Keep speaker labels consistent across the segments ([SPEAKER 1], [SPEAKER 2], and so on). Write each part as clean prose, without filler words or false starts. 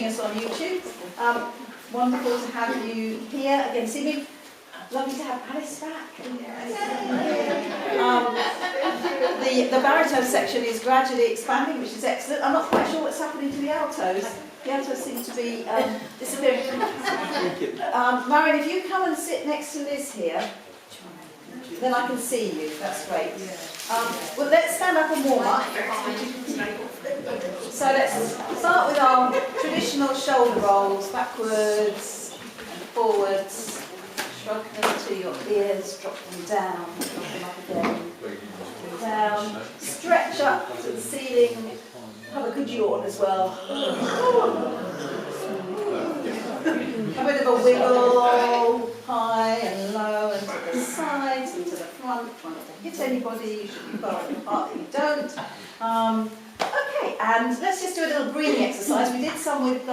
[SPEAKER 1] us on YouTube. Wonderful to have you here again this evening. Lovely to have Alice back. The baritone section is gradually expanding, which is excellent. I'm not quite sure what's happening to the altos. The altos seem to be disappearing. Marion, if you come and sit next to Liz here, then I can see you. That's great. Well, let's stand up and warm up. So let's start with our traditional shoulder rolls, backwards and forwards. Shrug them to your ears, drop them down, drop them up again, down. Stretch up to the ceiling. Have a good yawn as well. A bit of a wiggle, high and low, and to the sides and to the front. Try not to hit anybody. You should be far apart that you don't. Okay, and let's just do a little breathing exercise. We did some with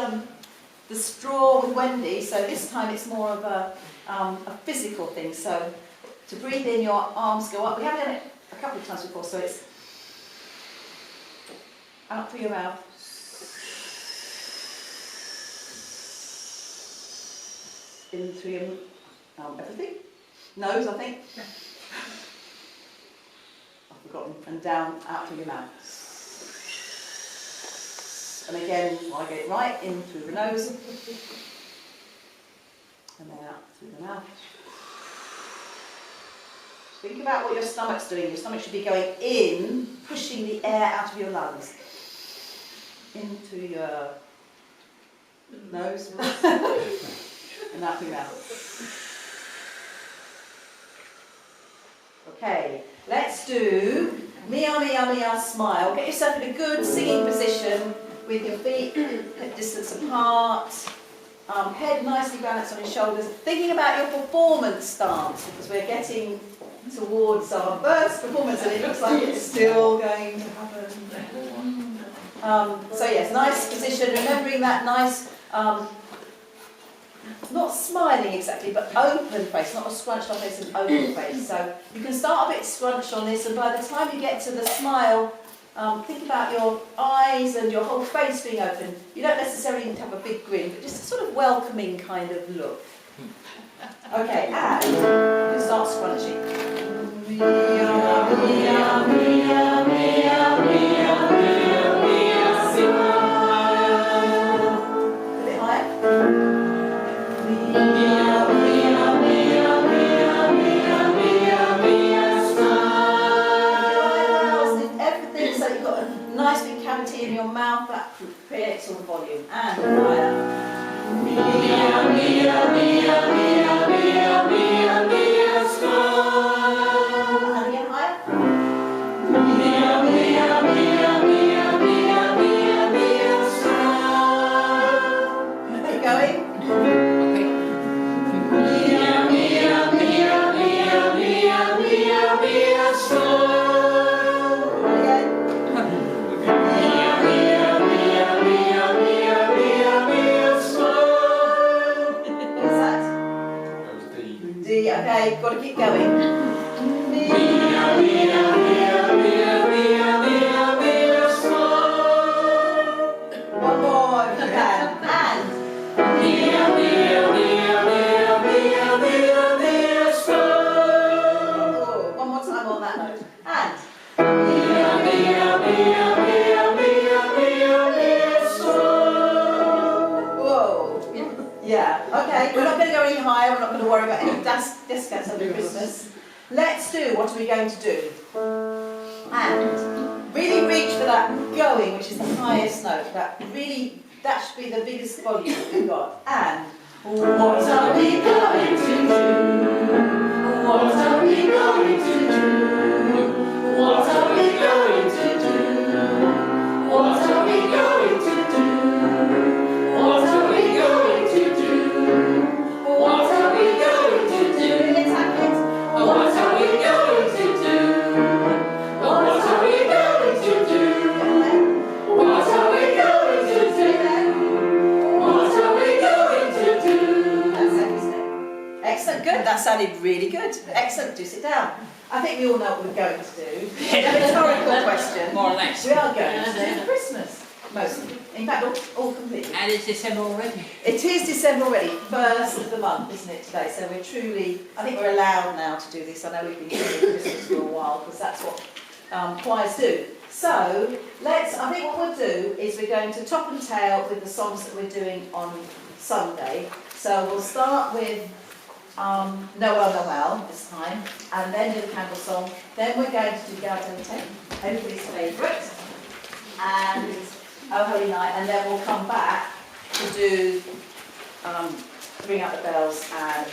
[SPEAKER 1] the straw with Wendy, so this time it's more of a physical thing. So to breathe in, your arms go up. We have done it a couple of times before, so it's out through your mouth. In through your everything. Nose, I think. I've forgotten. And down, out through your mouth. And again, I get it right, in through the nose. And then out through the mouth. Think about what your stomach's doing. Your stomach should be going in, pushing the air out of your lungs. Into your nose. And out through your mouth. Okay, let's do Mia, Mia, Mia, smile. Get yourself in a good singing position with your feet at distance apart. Head nicely balanced on your shoulders. Thinking about your performance stance, because we're getting towards our first performance and it looks like it's still going to happen. So yes, nice position, remembering that nice, not smiling exactly, but open face, not a scrunched up face, an open face. So you can start a bit scrunched on this, and by the time you get to the smile, think about your eyes and your whole face being open. You don't necessarily need to have a big grin, but just a sort of welcoming kind of look. Okay, and you can start scrunching. Mia, Mia, Mia, Mia, Mia, Mia, Mia, smile. A bit higher. Mia, Mia, Mia, Mia, Mia, Mia, Mia, smile. Lift everything so you've got a nice big cavity in your mouth that creates all the volume. And higher. Mia, Mia, Mia, Mia, Mia, Mia, Mia, smile. And again higher. Mia, Mia, Mia, Mia, Mia, Mia, Mia, smile. Keep going. Mia, Mia, Mia, Mia, Mia, Mia, Mia, smile. Again. Mia, Mia, Mia, Mia, Mia, Mia, Mia, smile. What's that?
[SPEAKER 2] That was D.
[SPEAKER 1] D, okay, got to keep going.
[SPEAKER 2] Mia, Mia, Mia, Mia, Mia, Mia, Mia, smile.
[SPEAKER 1] One more if you can. And
[SPEAKER 2] Mia, Mia, Mia, Mia, Mia, Mia, Mia, smile.
[SPEAKER 1] oh, one more time on that note. And
[SPEAKER 2] Mia, Mia, Mia, Mia, Mia, Mia, Mia, smile.
[SPEAKER 1] whoa. Yeah, okay. We're not going to go any higher. We're not going to worry about any discounts over Christmas. Let's do what are we going to do. And really reach for that going, which is the highest note. That should be the biggest volume that we've got. And what are we going to do? What are we going to do? What are we going to do? What are we going to do? What are we going to do? What are we going to do? Attack it.
[SPEAKER 2] What are we going to do? What are we going to do? What are we going to do? What are we going to do?
[SPEAKER 1] That's it, isn't it? Excellent, good. That sounded really good. Excellent. Do sit down. I think we all know what we're going to do. A rhetorical question.
[SPEAKER 3] More or less.
[SPEAKER 1] We are going to do Christmas, mostly. In fact, all completely.
[SPEAKER 2] And it's December already.
[SPEAKER 1] It is December already, first of the month, isn't it, today? So we're truly, I think we're allowed now to do this. I know we've been doing Christmas for a while because that's what choirs do. So I think what we'll do is we're going to top and tail with the songs that we're doing on Sunday. So we'll start with Noel, Noel this time, and then do the candle song. Then we're going to do Gaudete, everybody's favourite, and Oh Holy Night, and then we'll come back to do Ring Out the Bells and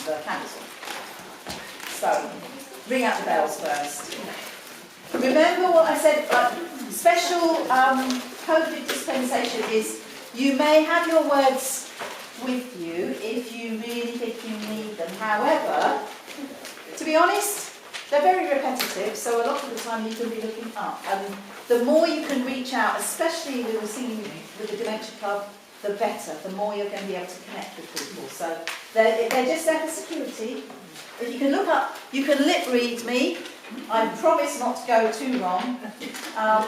[SPEAKER 1] the candle song. So, Ring Out the Bells first. Remember what I said, special COVID dispensation is you may have your words with you if you really think you need them. However, to be honest, they're very repetitive, so a lot of the time you can be looking up. And the more you can reach out, especially with the singing with the Dementia Club, the better. The more you're going to be able to connect with people. So they're just there for security. If you can look up, you can lip read me. I promise not to go too wrong. And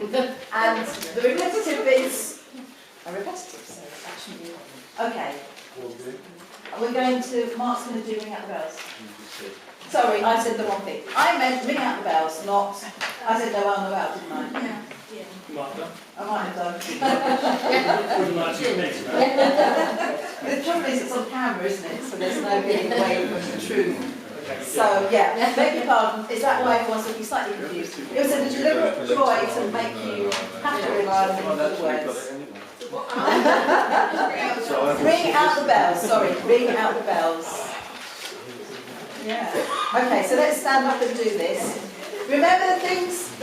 [SPEAKER 1] the repetitive bits are repetitive, so it's actually okay. We're going to, Mark's going to do Ring Out the Bells. Sorry, I said the wrong thing. I meant Ring Out the Bells, not, I said Noel, Noel, didn't I?
[SPEAKER 3] Yeah.
[SPEAKER 1] I might have done.
[SPEAKER 4] Wouldn't like to admit that.
[SPEAKER 1] The trouble is it's on camera, isn't it? So there's no getting away from the truth. So, yeah, beg your pardon. Is that why everyone's looking slightly confused? It was a deliberate ploy to make you have to rely on the words. Ring out the bells, sorry, ring out the bells. Yeah. Okay, so let's stand up and do this. Remember the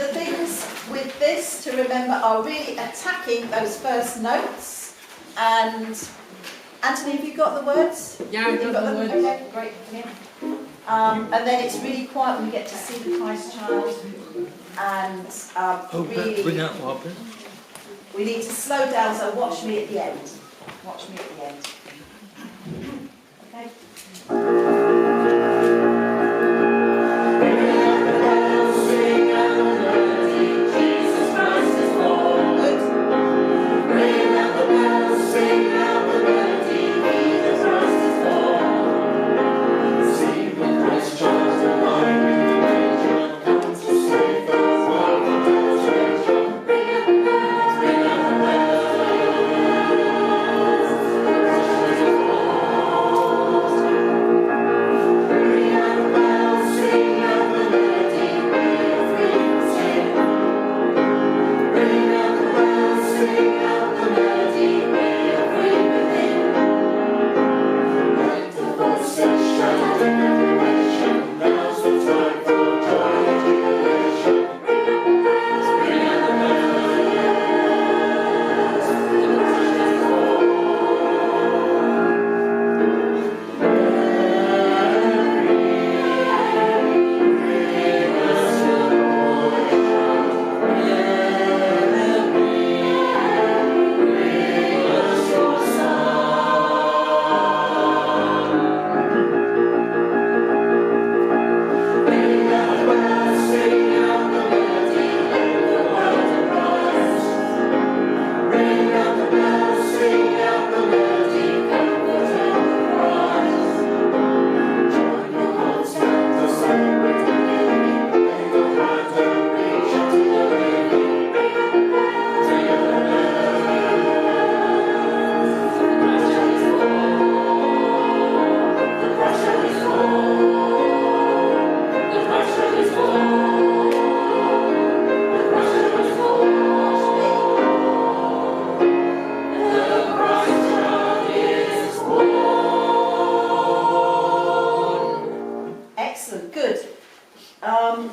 [SPEAKER 1] things with this to remember are really attacking those first notes. And Anthony, have you got the words?
[SPEAKER 2] Yeah, I've got the words.
[SPEAKER 1] Okay, great. Yeah. And then it's really quiet when we get to see the Christ child. And really,
[SPEAKER 4] Bring out what?
[SPEAKER 1] we need to slow down, so watch me at the end. Watch me at the end. Okay?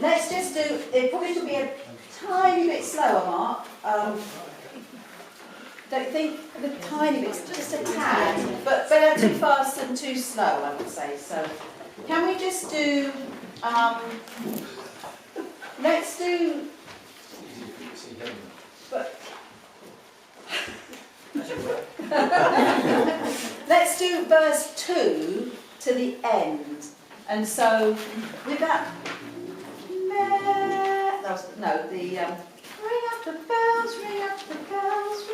[SPEAKER 1] Let's just do, it probably should be a tiny bit slower, Mark. Don't think the tiny bit, just a tad, but better too fast than too slow, I would say. So, can we just do, let's do, but, let's do verse 2 to the end. And so, with that, no, the ring up the bell. bells, ring up the bells,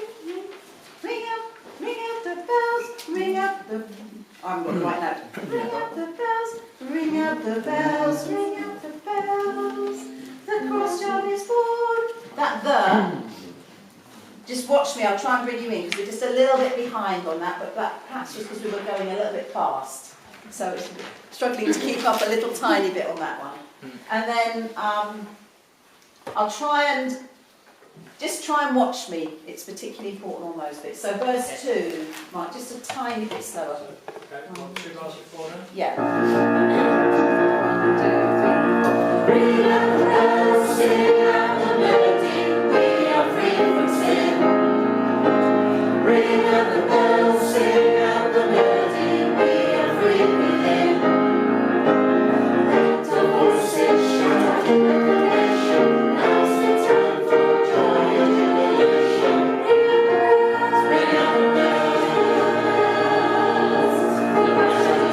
[SPEAKER 1] ring up the bells, ring up the. I haven't got the right note. Ring up the bells, ring up the bells, ring up the bells. The Christ child is born. That the. Just watch me. I'll try and bring you in because we're just a little bit behind on that, but that perhaps just because we were going a little bit fast. So it's struggling to keep up a little tiny bit on that one. And then I'll try and watch me. It's particularly important on those bits. So verse 2, right, just a tiny bit slower.
[SPEAKER 4] Okay, 1, 2 bars before now.
[SPEAKER 1] Yeah. 1, 2, 3.
[SPEAKER 2] Ring out the bells, sing out the melody, we are free from sin. Ring out the bells, sing out the melody, we are free within. Lift our voices, shout out in proclamation, now's the time for joy and jubilation. Ring out the bells, the Christ is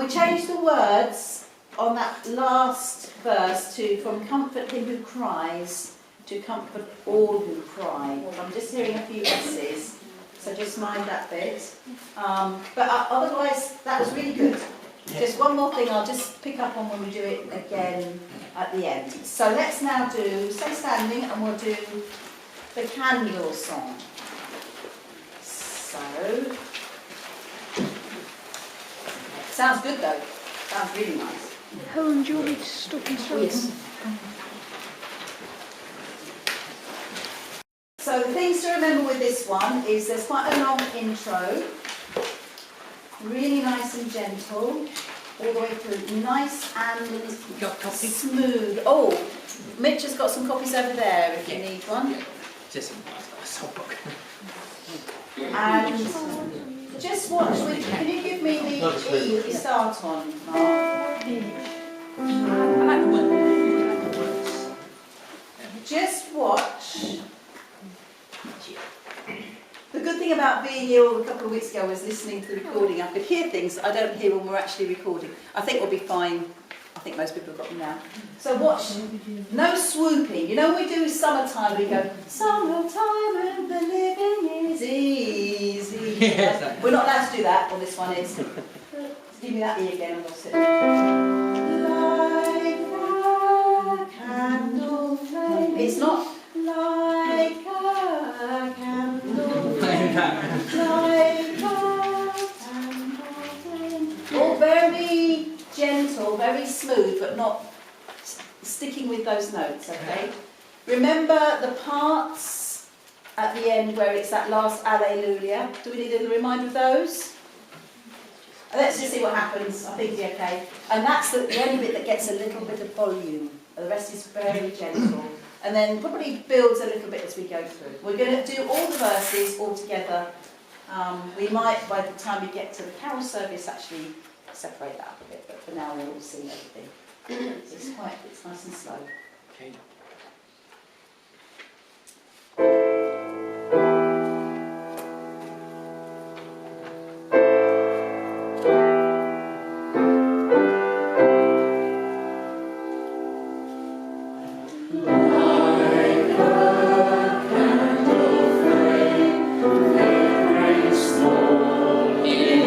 [SPEAKER 1] We changed the words on that last verse to from comfort him who cries to comfort all who cry. I'm just hearing a few S's, so just mind that bit. But otherwise, that was really good. Just one more thing I'll just pick up on when we do it again at the end. So let's now do, stay standing, and we'll do the candle song. So, sounds good though. Sounds really nice.
[SPEAKER 3] Helen, do you want me to stop and start?
[SPEAKER 1] Yes. So the things to remember with this one is there's quite a long intro, really nice and gentle, all the way through, nice and smooth. Oh, Mitch has got some copies over there if you need one.
[SPEAKER 5] Just a songbook.
[SPEAKER 1] And just watch with, can you give me the E that you start on, Mark? Just watch. The good thing about being here a couple of weeks ago was listening to the recording. I could hear things I don't hear when we're actually recording. I think we'll be fine. I think most people have got them now. So watch, no swooping. You know when we do summertime, we go, summertime and the living is easy.
[SPEAKER 5] Yes.
[SPEAKER 1] We're not allowed to do that on this one. It's, give me that E again and I'll sit. Like a candle flame. It's not like a candle flame. Like a candle flame. All very gentle, very smooth, but not sticking with those notes, okay? Remember the parts at the end where it's that last Alleluia. Do we need a reminder of those? Let's just see what happens. I think it'll be okay. And that's the only bit that gets a little bit of volume. The rest is very gentle. And then probably builds a little bit as we go through. We're going to do all the verses all together. We might, by the time we get to the carol service, actually separate that up a bit. But for now, we'll all sing everything. It's nice and slow.
[SPEAKER 5] Okay.
[SPEAKER 2] in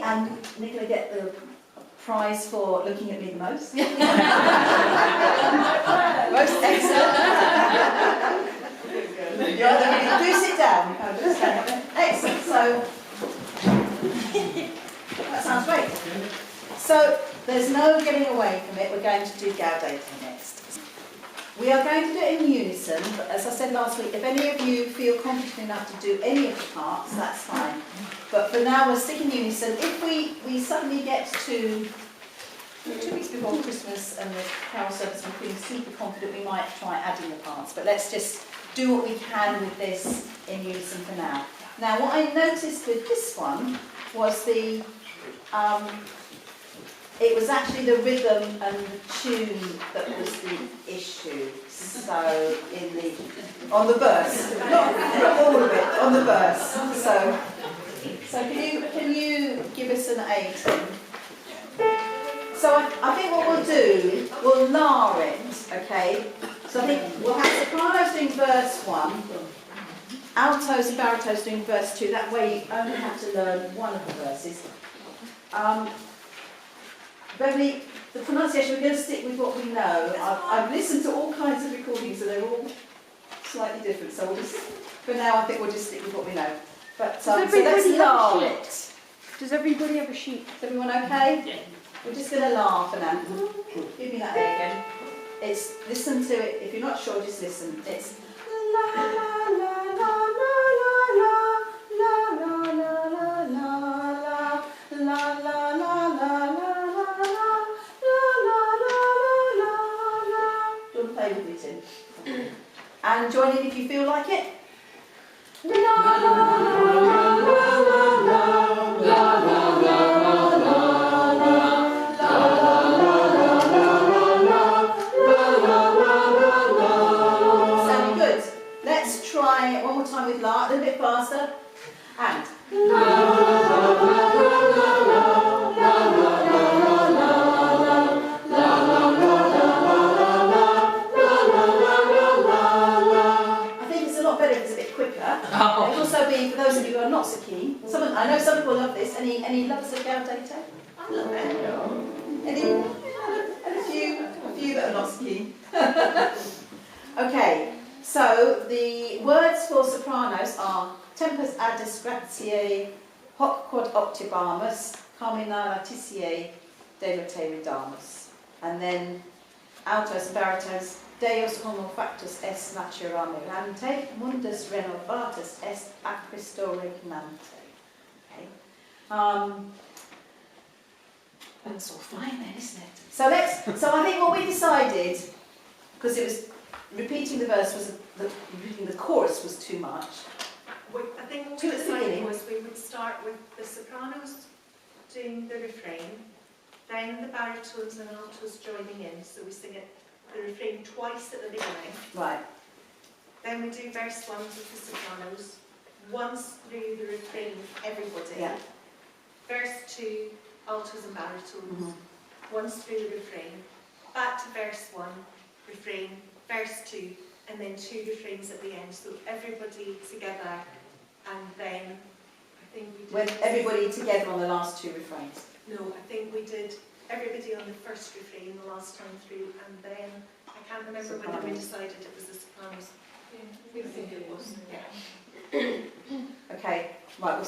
[SPEAKER 1] and Nicola get the prize for looking at me the most. Most excellent. Do sit down. Excellent. So that sounds great. So there's no getting away from it. We're going to do Gaudete next. We are going to do it in unison, but as I said last week, if any of you feel confident enough to do any of the parts, that's fine. But for now, we'll stick in unison. If we suddenly get to 2 weeks before Christmas and the carol service and feeling super confident, we might try adding the parts. But let's just do what we can with this in unison for now. Now, what I noticed with this one was it was actually the rhythm and the tune that was the issue. So on the verse, not all of it, on the verse. So can you give us an A, Tim? So I think what we'll do, we'll la it, okay? So I think we'll have sopranos doing verse 1, altos and baritos doing verse 2. That way you only have to learn one of the verses. Beverly, the pronunciation, we're going to stick with what we know. I've listened to all kinds of recordings and they're all slightly different. So we'll just, for now, I think we'll just stick with what we know. But so let's la it.
[SPEAKER 3] Does everybody have a sheet?
[SPEAKER 1] Is everyone okay?
[SPEAKER 2] Yeah.
[SPEAKER 1] We're just going to laugh for now. Give me that A again. It's, listen to it. If you're not sure, just listen. It's la la la la la la la la la la la la la la la. Play with it in. And join in if you feel like it. La la la la la la la la. Sounding good. Let's try it one more time with la, a little bit faster. And it'll also be, for those of you who are not so keen, I know some people love this. Any lovers of Gaudete? I love it. And a few that are not so keen. Okay, so the words for sopranos are tempus ad disgratiae, hoc quod optibamus, carmina latitiae, devote ridamus. And then altos and baritos, Deus homo factus est natura mirante, mundus renovatus est a Christo regnante. Okay. That's all fine then, isn't it? So I think what we decided, because it was repeating the verse was repeating the chorus was too much.
[SPEAKER 6] I think what we decided was we would start with the sopranos doing the refrain, then the baritones and altos joining in, so we sing it the refrain twice at the beginning.
[SPEAKER 1] Right.
[SPEAKER 6] Then we do verse 1 with the sopranos, once through the refrain, everybody.
[SPEAKER 1] Yeah.
[SPEAKER 6] Verse 2, altos and baritones, once through the refrain. Back to verse 1, refrain, verse 2, and then 2 refrains at the end. So everybody together, and then I think we did...
[SPEAKER 1] With everybody together on the last 2 refrains.
[SPEAKER 6] No, I think we did everybody on the first refrain the last time through, and then I can't remember whether we decided it was the sopranos.
[SPEAKER 2] Yeah, we think it was.
[SPEAKER 6] Yeah.
[SPEAKER 1] Okay, right.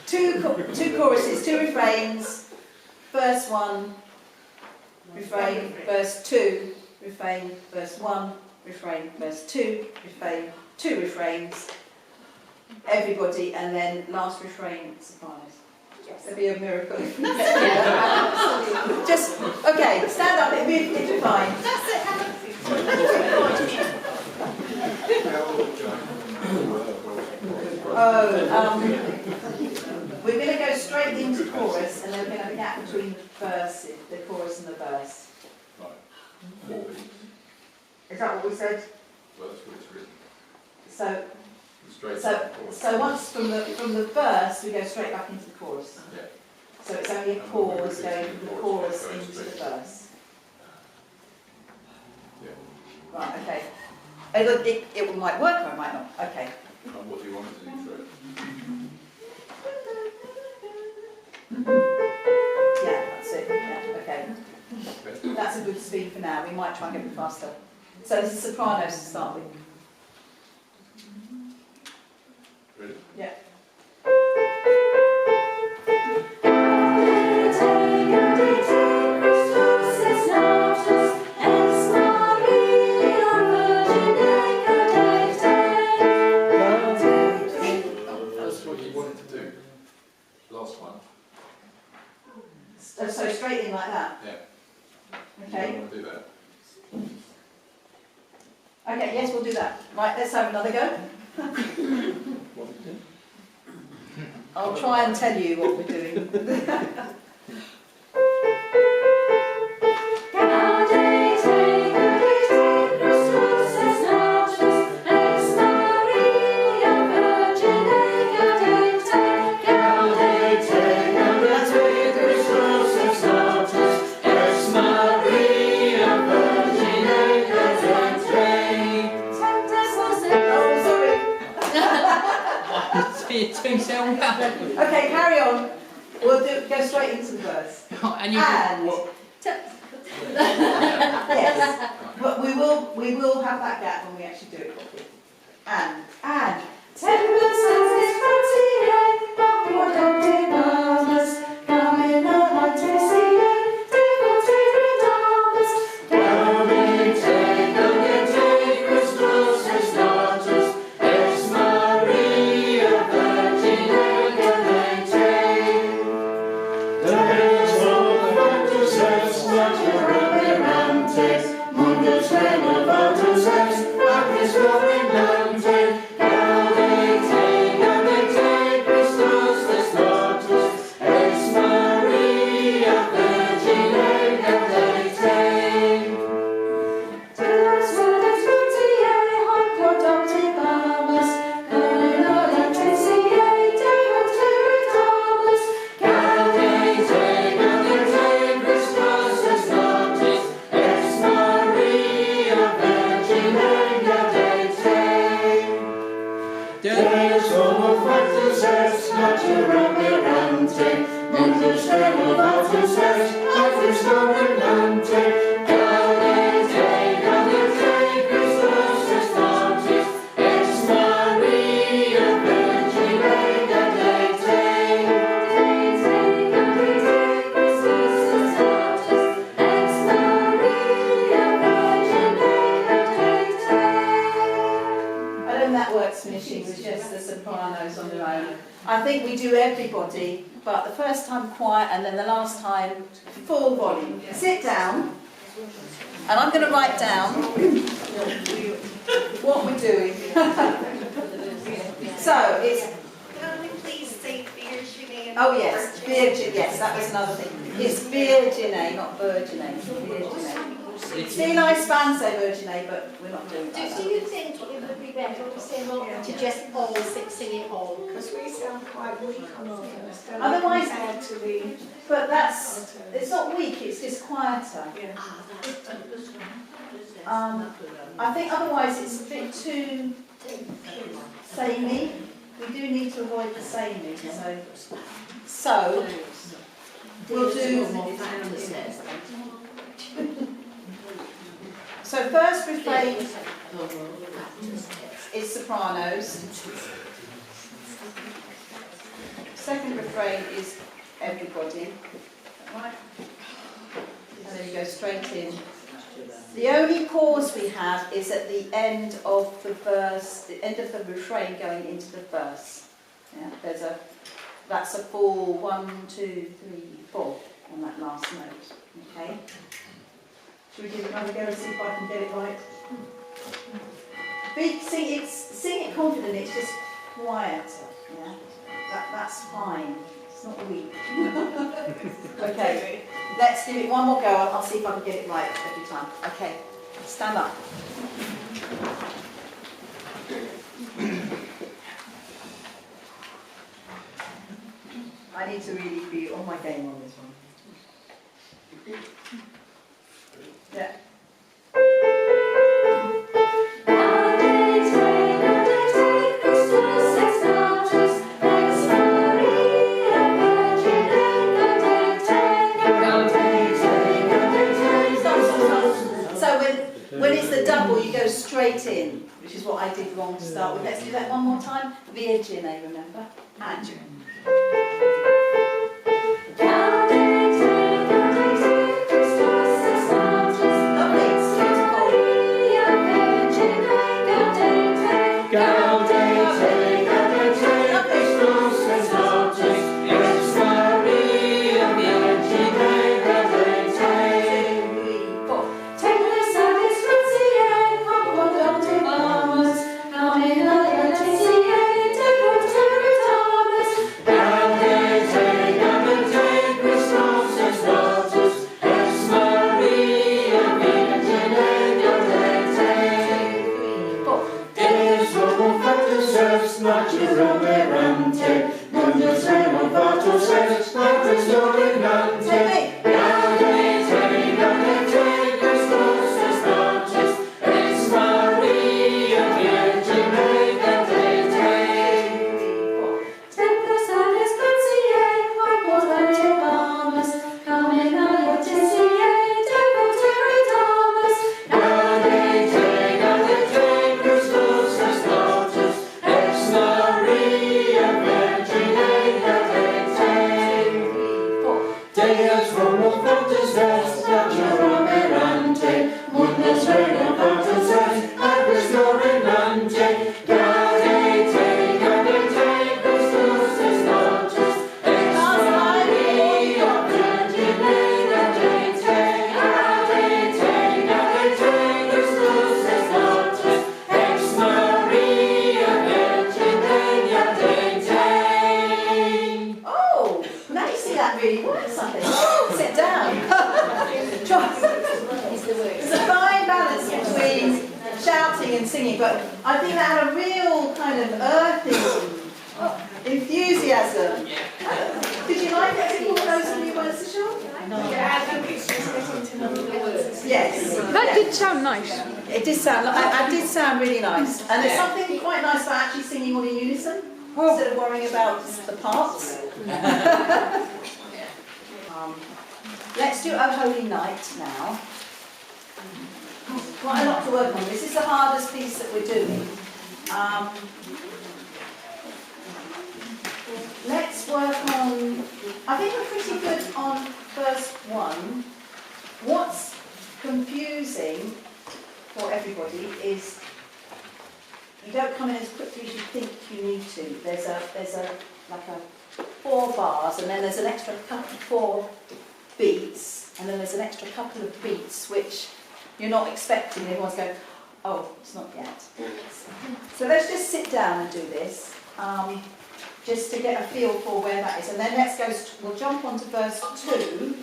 [SPEAKER 1] Two choruses, 2 refrains. Verse 1, refrain. Verse 2, refrain. Verse 1, refrain. Verse 2, refrain. 2 refrains. Everybody, and then last refrain, sopranos. It'd be a miracle if we just, okay, stand up, it'll be fine.
[SPEAKER 6] That's it,
[SPEAKER 1] we're going to go straight into chorus, and then we're going to have a gap between the chorus and the verse.
[SPEAKER 7] Right.
[SPEAKER 1] Is that what we said?
[SPEAKER 7] Well, that's what it's written.
[SPEAKER 1] So
[SPEAKER 7] Straight
[SPEAKER 1] So once from the verse, we go straight back into the chorus.
[SPEAKER 7] Yeah.
[SPEAKER 1] So it's only a pause going from the chorus into the verse.
[SPEAKER 7] Yeah.
[SPEAKER 1] Right, okay. It might work or it might not. Okay.
[SPEAKER 7] And what do you want it to do for it?
[SPEAKER 1] that's a good speed for now. We might try and get a bit faster. So this is sopranos to start with.
[SPEAKER 7] Ready?
[SPEAKER 1] Yeah.
[SPEAKER 7] That's what you wanted to do. Last one.
[SPEAKER 1] So straight in like that.
[SPEAKER 7] Yeah.
[SPEAKER 1] Okay.
[SPEAKER 7] You don't want to do that.
[SPEAKER 1] Okay, yes, we'll do that. Right, let's have another go.
[SPEAKER 7] What did you do?
[SPEAKER 1] I'll try and tell you what we're doing.
[SPEAKER 5] You're doing so well.
[SPEAKER 1] Okay, carry on. We'll go straight into the verse.
[SPEAKER 5] And you
[SPEAKER 1] And
[SPEAKER 7] What?
[SPEAKER 1] yes, but we will have that gap when we actually do it properly. And finishing with just the sopranos on their own. I think we do everybody, but the first time quiet and then the last time full volume. Sit down, and I'm going to write down what we're doing. So it's.
[SPEAKER 6] Can we please say Virginie?
[SPEAKER 1] Oh yes, Virgin. Yes, that was another thing. It's Virginie, not Virginie. Virginie. See, nice fans say Virginie, but we're not doing that.
[SPEAKER 8] Do you think it would be better to say to just all sing it all?
[SPEAKER 9] Because we sound quite weak on all those.
[SPEAKER 1] Otherwise,
[SPEAKER 9] compared to the.
[SPEAKER 1] But that's, it's not weak, it's just quieter.
[SPEAKER 9] Yeah.
[SPEAKER 1] I think otherwise it's a bit too samey. We do need to avoid the samey. So we'll do. So first refrain is sopranos. Second refrain is everybody. Right? And then you go straight in. The only pause we have is at the end of the verse, the end of the refrain going into the verse. Yeah, that's a full 1, 2, 3, 4 on that last note. Okay. Should we give it another go and see if I can get it right? Sing it confidently. It's just quieter. Yeah, that's fine. It's not weak. Okay, let's give it one more go. I'll see if I can get it right every time. Okay, stand up. I need to really be on my game on this one. Yeah. When it's the double, you go straight in, which is what I did wrong to start with. Let's do that one more time. Virgine, remember? And lovely, it's beautiful. I did sound really nice, and there's something quite nice about actually singing all in unison instead of worrying about the parts. Let's do O Holy Night now. Quite a lot to work on. This is the hardest piece that we're doing. Let's work on. I think we're pretty good on verse 1. What's confusing for everybody is you don't come in as quickly as you think you need to. There's like 4 bars, and then there's an extra couple 4 beats, and then there's an extra couple of beats which you're not expecting. Everyone's going, oh, it's not yet. So let's just sit down and do this, just to get a feel for where that is, and then we'll jump on to verse 2,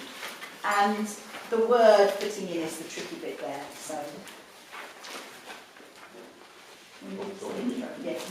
[SPEAKER 1] and the word fitting in is the tricky bit there. So. Yes.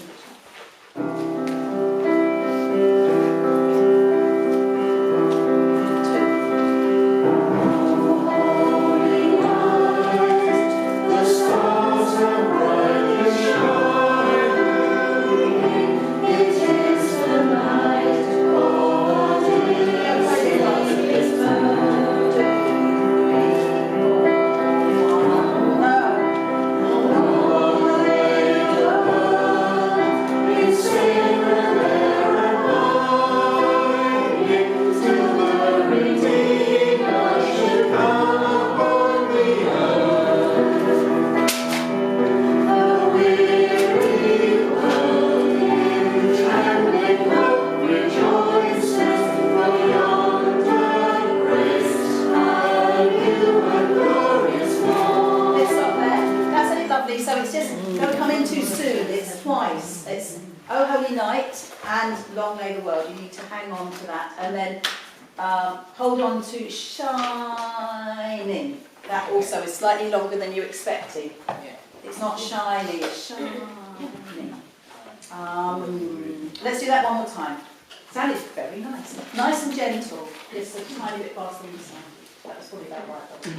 [SPEAKER 1] Hold on to shining. That also is slightly longer than you're expecting. It's not shiny, it's shining. Let's do that one more time. Sounded very nice. Nice and gentle. Just a tiny bit faster than you sound. That was probably about right. 2, 3, 4,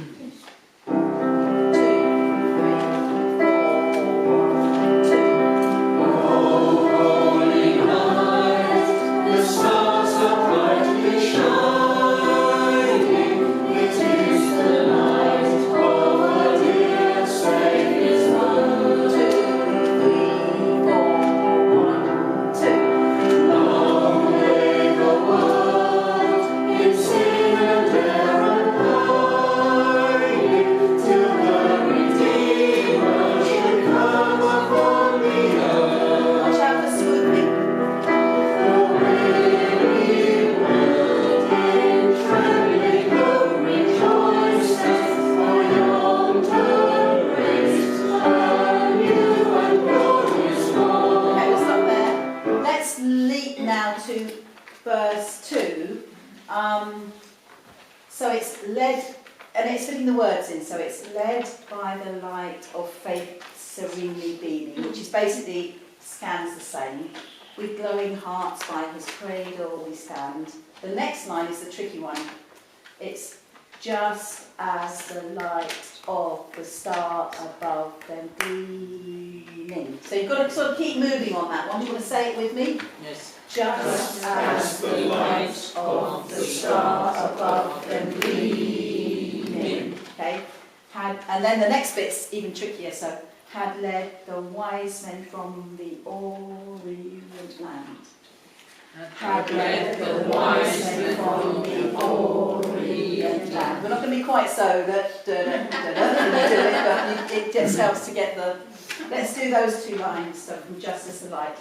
[SPEAKER 1] 1, 2.
[SPEAKER 2] It is the night of a dear
[SPEAKER 1] the words in. So it's led by the light of faith serenely beaming, which is basically scans the same. With glowing hearts by his cradle we stand. The next line is the tricky one. It's just as the light of the star above them gleaming. So you've got to sort of keep moving on that one. Do you want to say it with me?
[SPEAKER 5] Yes.
[SPEAKER 1] Just as the light of the star above them gleaming. Okay. And then the next bit's even trickier. So had led the wise men from the Orient land. Had led the wise men from the Orient land. We're not going to be quite so that do it, but it just helps to get the. Let's do those two lines. So from just as the light.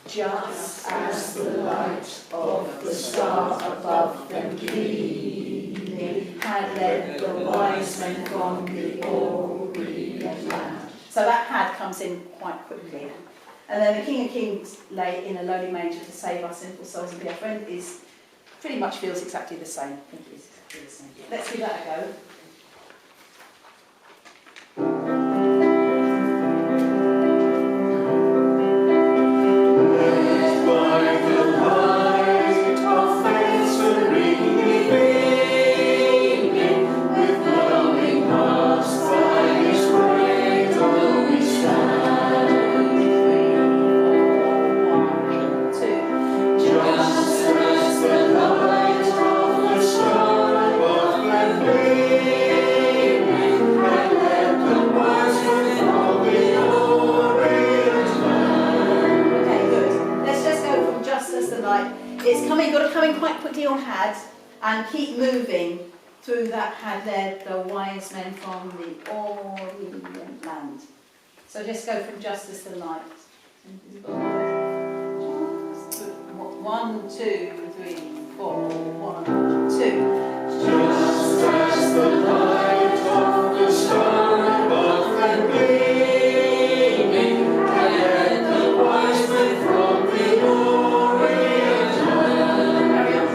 [SPEAKER 1] Just as the light of the star above them gleaming had led the wise men from the Orient land. So that had comes in quite quickly. And then the King of Kings lay in a lowly manger to save our sinful souls and be our friend is pretty much feels exactly the same. I think it is exactly the same. Let's give that a go. And keep moving through that had led the wise men from the Orient land. So just go from just as the light. 1, 2, 3, 4. 1, 2. Just as the light of the star above them gleaming had led the wise men from the Orient land. Carry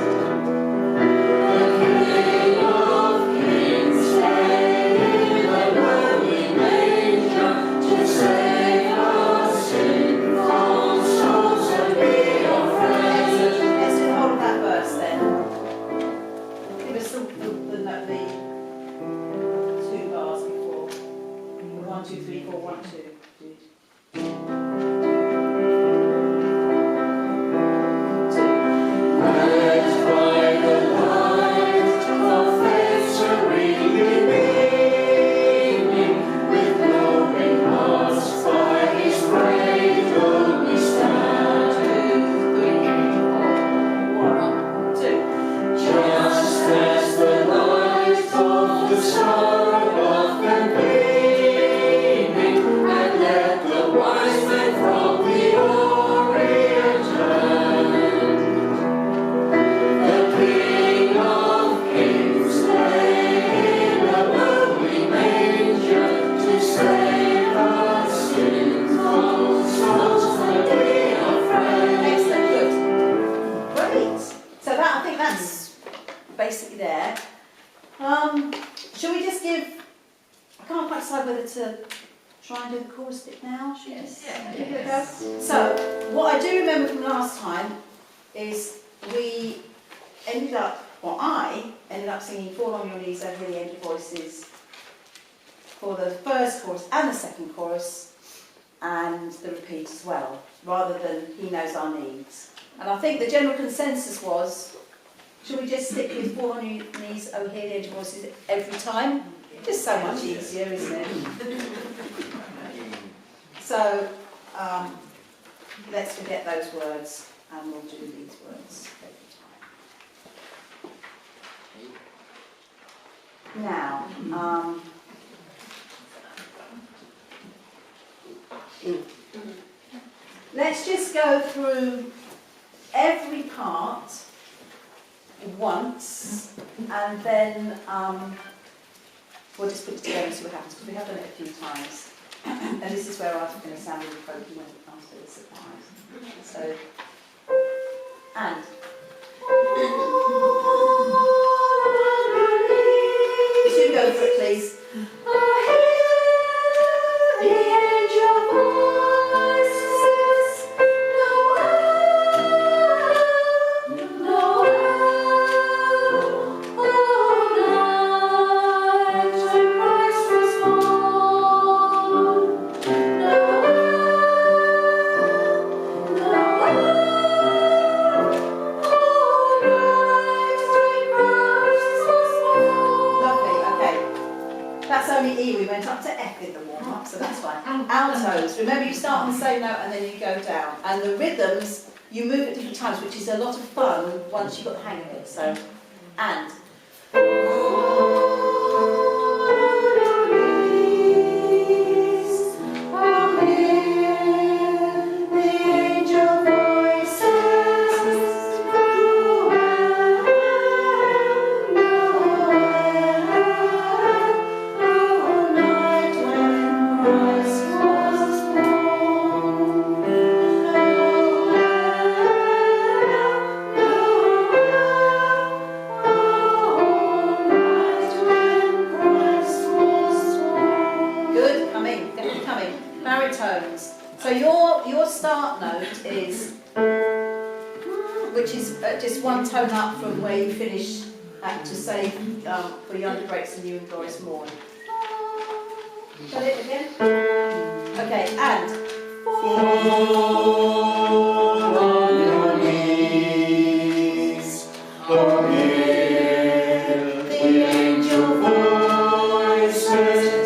[SPEAKER 1] on. Shall we just give, I can't quite decide whether to try and do the chorus bit now. Should we just give it a go? So, what I do remember from last time is we ended up, or I ended up singing Fall on Your Knees Over the Edge of Voices for the first chorus and the second chorus and the repeat as well, rather than He Knows Our Needs. And I think the general consensus was, should we just stick with Fall on Your Knees Over the Edge of Voices every time? Just so much easier, isn't it? So, let's forget those words and we'll do these words every time. Now, let's just go through every part once and then we'll just put it together and see what happens, because we have done it a few times. And this is where I'm going to sound really croaky when it comes to the surprise. So, and. You should go for it. please. That's only E, we went up to F in the warm-up, so that's fine. Altos, remember you start on the same note and then you go down. And the rhythms, you move at different times, which is a lot of fun once you've got the hang of it, so, and. Baritones. So your start note is, which is just one tone up from where you finish at to say for Yonder Breaks and You and Doris Morn. Got it again? Okay, and
[SPEAKER 2] fall on your knees, oh hear the angel voices.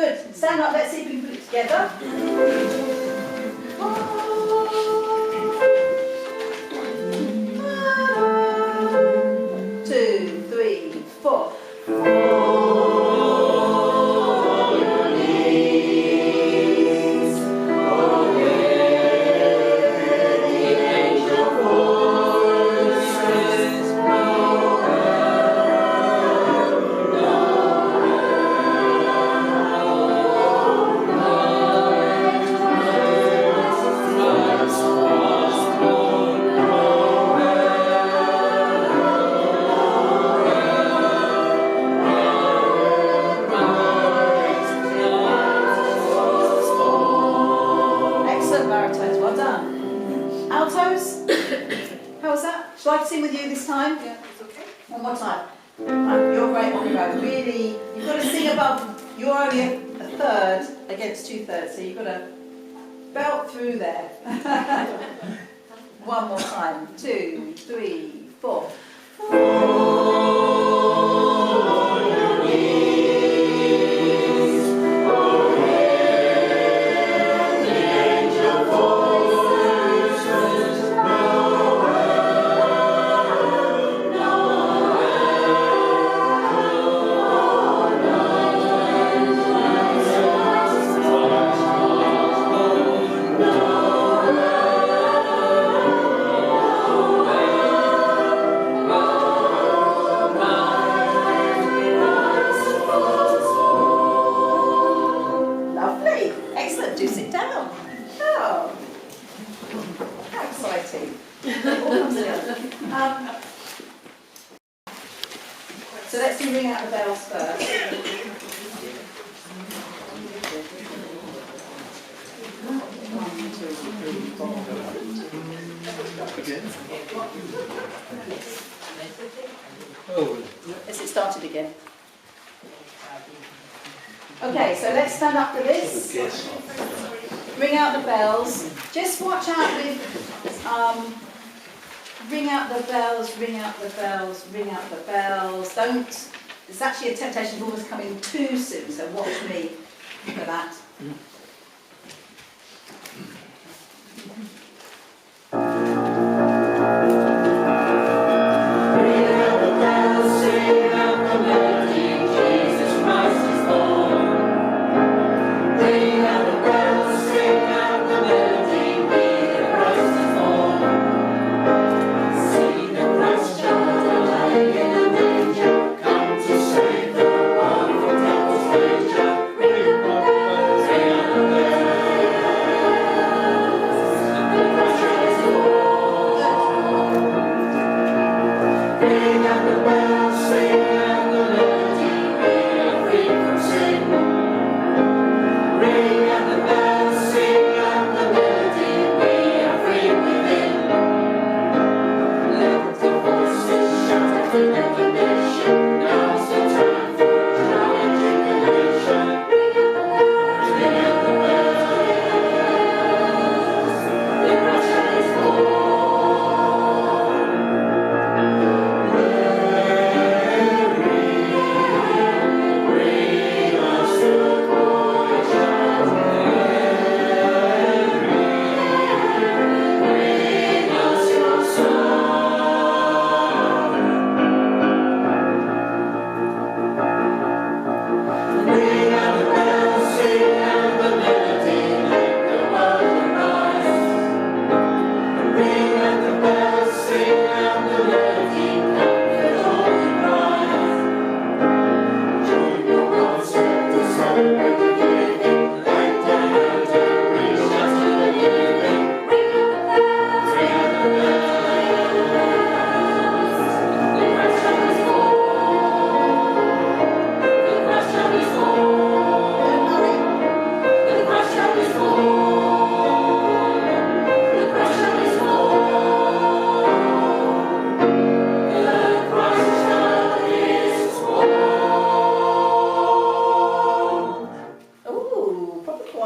[SPEAKER 1] good. Stand up, let's see if we can put it together. 1, 2, 3, 4. Shall I sing with you this time?
[SPEAKER 6] Yeah, it's okay.
[SPEAKER 1] One more time. You're great on your own. Really, you've got to sing above. You're only a third against 2/3, so you've got to belt through there. One more time. 2, 3, 4. So let's do ring out the bells first. Yes, it started again. Okay, so let's stand up for this. Ring out the bells. Just watch out with ring out the bells, ring out the bells, ring out the bells. Don't, it's actually a temptation to almost come in too soon, so watch me for that. Ring out the bells, sing out the melody, Jesus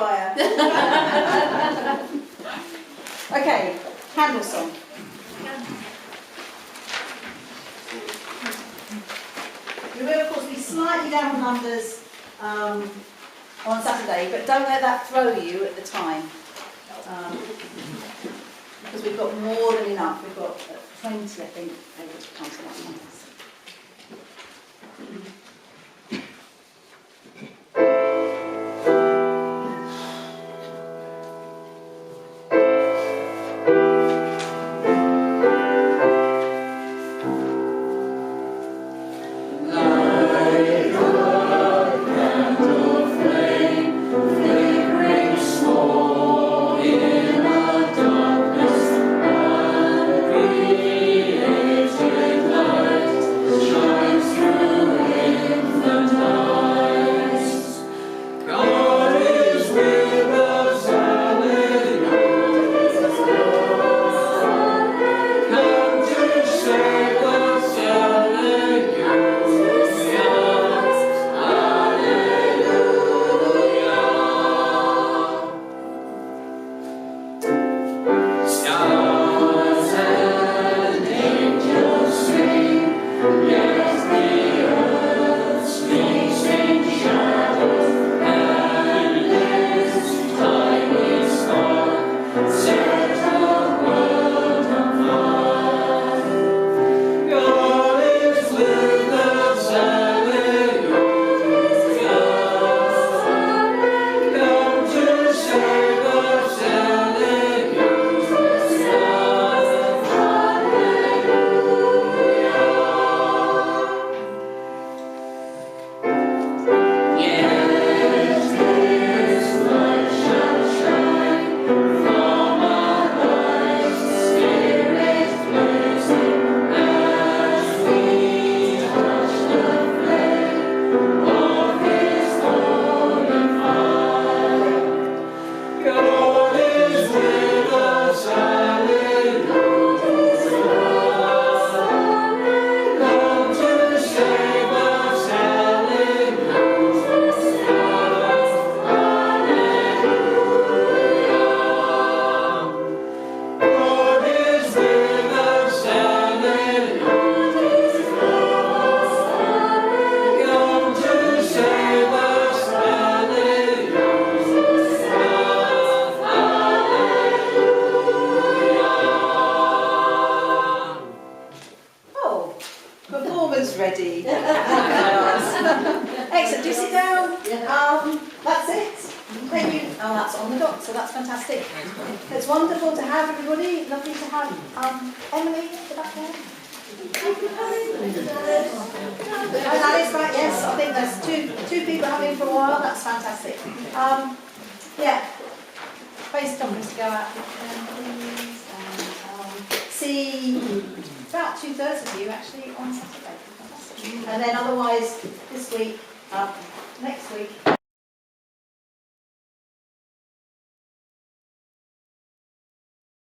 [SPEAKER 1] choir. Okay, candle song. We will, of course, be slightly down on numbers on Saturday, but don't let that throw you at the time. Because we've got more than enough. We've got 20, I think, able to come to that numbers. Ready. Excellent. Do sit down. That's it. Thank you. Oh, that's on the dot, so that's fantastic. It's wonderful to have everybody. Lovely to have Emily at the back there. And Alice, right? Yes, I think there's two people having for a while. That's fantastic. Yeah. Face documents to go out, please, and see about 2/3 of you actually on Saturday. And then otherwise this week, next week.